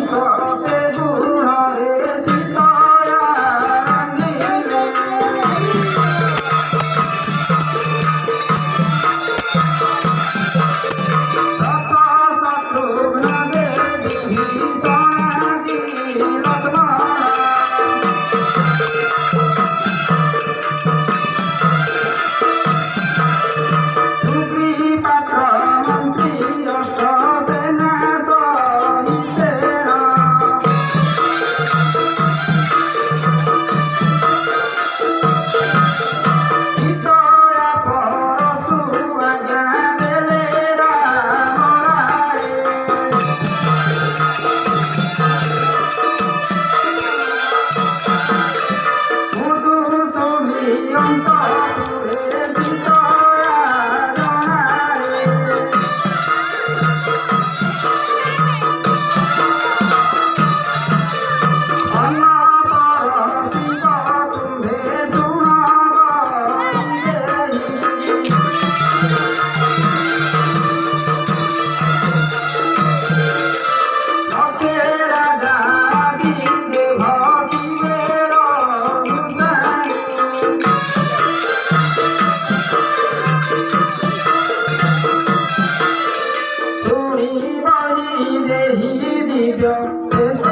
ସତେ ଗୁଣରେ ସୀତୟା ରାନ୍ଧିଲେ ଶତ ଶତ୍ରୁଘ୍ନ ଦେବି ଭୀଷଣାଦି ଲକ୍ଷ୍ମଣ ସୁଗ୍ରୀପାତ୍ର ମନ୍ତ୍ରୀ ଅଷ୍ଟସେନା ସହିତେଣ ସୀତୟା ପରଶୁ ଆଜ୍ଞା ଦେଲେ ରାମ ରାଏ ମୁଦୁ ଶୁଣି ଅନ୍ତପୁରେ ସୀତୟା ଜଣାଏ ଅନପରଶିବ ତୁମ୍ଭେ ଶୁଣବ ଲକ୍ଷେ ରାଜା ଦିଗେ ଭଗିବେ ରଘୁସାରି ଶୁଣି ବହି ଦେହି ଦିବ୍ୟ ଦେଶ